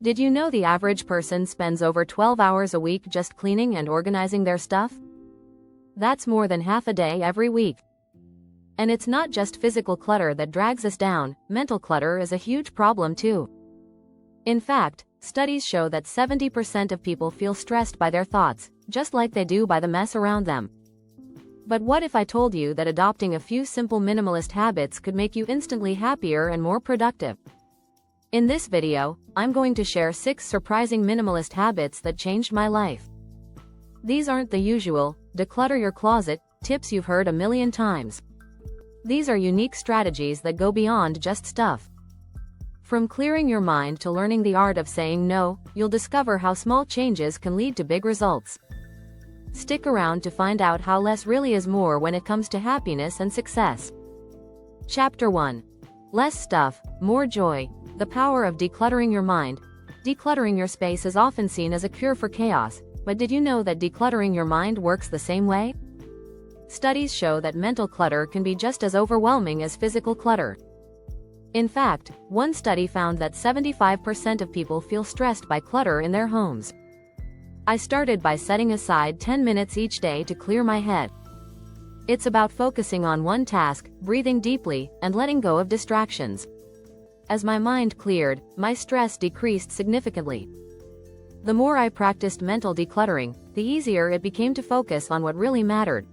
Did you know the average person spends over 12 hours a week just cleaning and organizing their stuff? That's more than half a day every week. And it's not just physical clutter that drags us down, mental clutter is a huge problem too. In fact, studies show that 70% of people feel stressed by their thoughts, just like they do by the mess around them. But what if I told you that adopting a few simple minimalist habits could make you instantly happier and more productive? In this video, I'm going to share 6 surprising minimalist habits that changed my life. These aren't the usual, declutter your closet, tips you've heard a million times. These are unique strategies that go beyond just stuff. From clearing your mind to learning the art of saying no, you'll discover how small changes can lead to big results. Stick around to find out how less really is more when it comes to happiness and success. Chapter 1. Less stuff, more joy. The power of decluttering your mind. Decluttering your space is often seen as a cure for chaos, but did you know that decluttering your mind works the same way? Studies show that mental clutter can be just as overwhelming as physical clutter. In fact, one study found that 75% of people feel stressed by clutter in their homes. I started by setting aside 10 minutes each day to clear my head. It's about focusing on one task, breathing deeply, and letting go of distractions. As my mind cleared, my stress decreased significantly. The more I practiced mental decluttering, the easier it became to focus on what really mattered.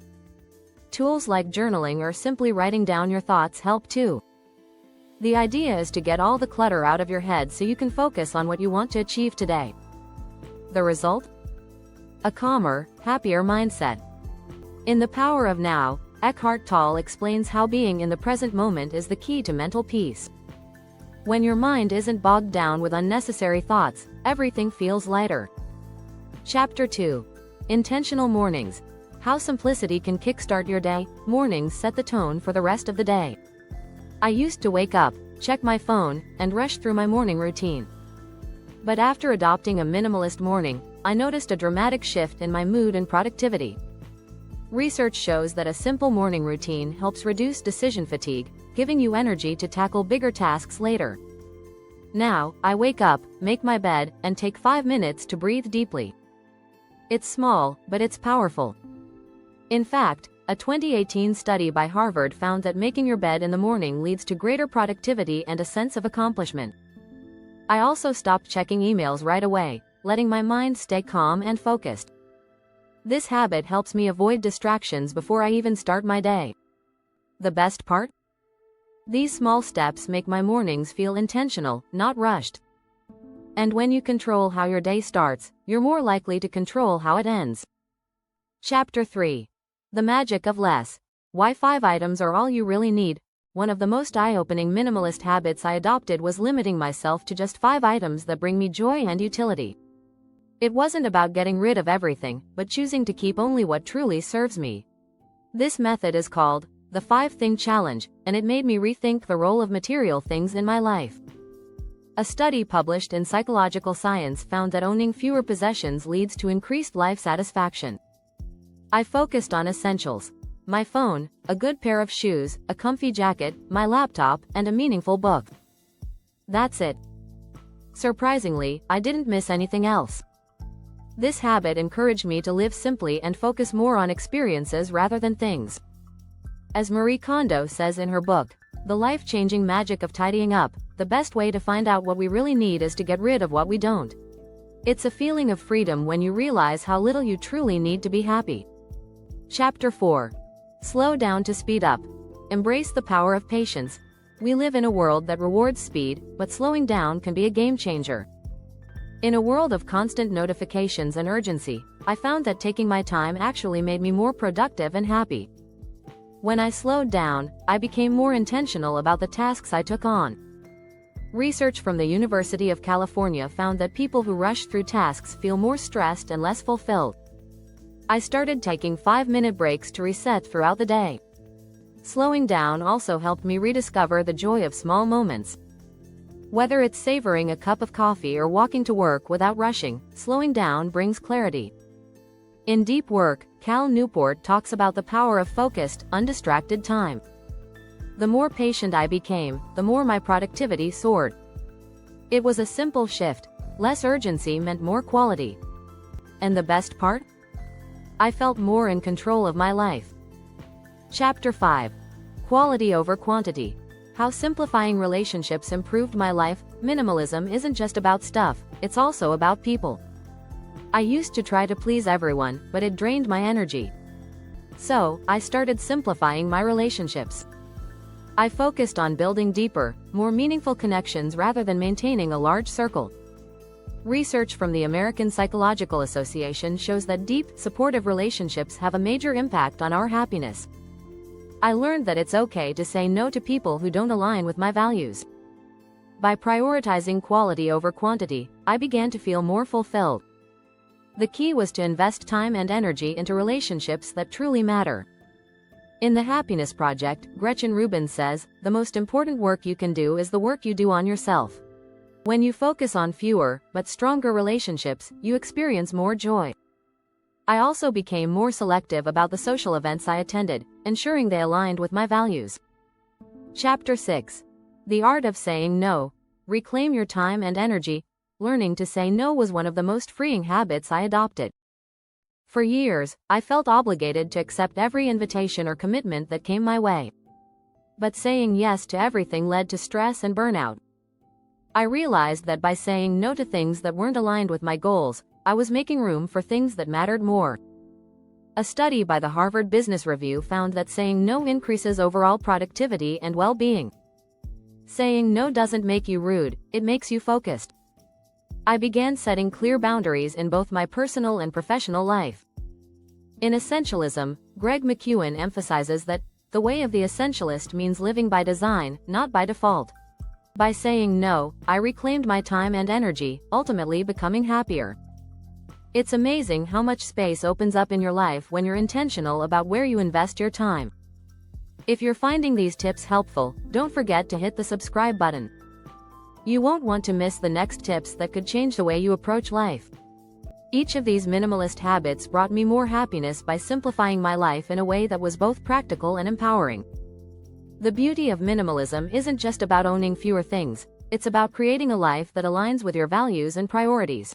Tools like journaling or simply writing down your thoughts help too. The idea is to get all the clutter out of your head so you can focus on what you want to achieve today. The result? A calmer, happier mindset. In The Power of Now, Eckhart Tolle explains how being in the present moment is the key to mental peace. When your mind isn't bogged down with unnecessary thoughts, everything feels lighter. Chapter 2. Intentional mornings. How simplicity can kickstart your day. Mornings set the tone for the rest of the day. I used to wake up, check my phone, and rush through my morning routine. But after adopting a minimalist morning, I noticed a dramatic shift in my mood and productivity. Research shows that a simple morning routine helps reduce decision fatigue, giving you energy to tackle bigger tasks later. Now, I wake up, make my bed, and take 5 minutes to breathe deeply. It's small, but it's powerful. In fact, a 2018 study by Harvard found that making your bed in the morning leads to greater productivity and a sense of accomplishment. I also stopped checking emails right away, letting my mind stay calm and focused. This habit helps me avoid distractions before I even start my day. The best part? These small steps make my mornings feel intentional, not rushed. And when you control how your day starts, you're more likely to control how it ends. Chapter 3. The magic of less. Why 5 items are all you really need. One of the most eye-opening minimalist habits I adopted was limiting myself to just 5 items that bring me joy and utility. It wasn't about getting rid of everything, but choosing to keep only what truly serves me. This method is called the 5-Thing Challenge, and it made me rethink the role of material things in my life. A study published in Psychological Science found that owning fewer possessions leads to increased life satisfaction. I focused on essentials: my phone, a good pair of shoes, a comfy jacket, my laptop, and a meaningful book. That's it. Surprisingly, I didn't miss anything else. This habit encouraged me to live simply and focus more on experiences rather than things. As Marie Kondo says in her book, The Life-Changing Magic of Tidying Up, the best way to find out what we really need is to get rid of what we don't. It's a feeling of freedom when you realize how little you truly need to be happy. Chapter 4. Slow down to speed up. Embrace the power of patience. We live in a world that rewards speed, but slowing down can be a game changer. In a world of constant notifications and urgency, I found that taking my time actually made me more productive and happy. When I slowed down, I became more intentional about the tasks I took on. Research from the University of California found that people who rush through tasks feel more stressed and less fulfilled. I started taking 5-minute breaks to reset throughout the day. Slowing down also helped me rediscover the joy of small moments. Whether it's savoring a cup of coffee or walking to work without rushing, slowing down brings clarity. In Deep Work, Cal Newport talks about the power of focused, undistracted time. The more patient I became, the more my productivity soared. It was a simple shift. Less urgency meant more quality. And the best part? I felt more in control of my life. Chapter 5. Quality over quantity. How simplifying relationships improved my life. Minimalism isn't just about stuff, it's also about people. I used to try to please everyone, but it drained my energy. So, I started simplifying my relationships. I focused on building deeper, more meaningful connections rather than maintaining a large circle. Research from the American Psychological Association shows that deep, supportive relationships have a major impact on our happiness. I learned that it's okay to say no to people who don't align with my values. By prioritizing quality over quantity, I began to feel more fulfilled. The key was to invest time and energy into relationships that truly matter. In The Happiness Project, Gretchen Rubin says, "The most important work you can do is the work you do on yourself." When you focus on fewer, but stronger relationships, you experience more joy. I also became more selective about the social events I attended, ensuring they aligned with my values. Chapter 6. The Art of Saying No. Reclaim your time and energy. Learning to say no was one of the most freeing habits I adopted. For years, I felt obligated to accept every invitation or commitment that came my way. But saying yes to everything led to stress and burnout. I realized that by saying no to things that weren't aligned with my goals, I was making room for things that mattered more. A study by the Harvard Business Review found that saying no increases overall productivity and well-being. Saying no doesn't make you rude, it makes you focused. I began setting clear boundaries in both my personal and professional life. In Essentialism, Greg McKeown emphasizes that the way of the essentialist means living by design, not by default. By saying no, I reclaimed my time and energy, ultimately becoming happier. It's amazing how much space opens up in your life when you're intentional about where you invest your time. If you're finding these tips helpful, don't forget to hit the subscribe button. You won't want to miss the next tips that could change the way you approach life. Each of these minimalist habits brought me more happiness by simplifying my life in a way that was both practical and empowering. The beauty of minimalism isn't just about owning fewer things, it's about creating a life that aligns with your values and priorities.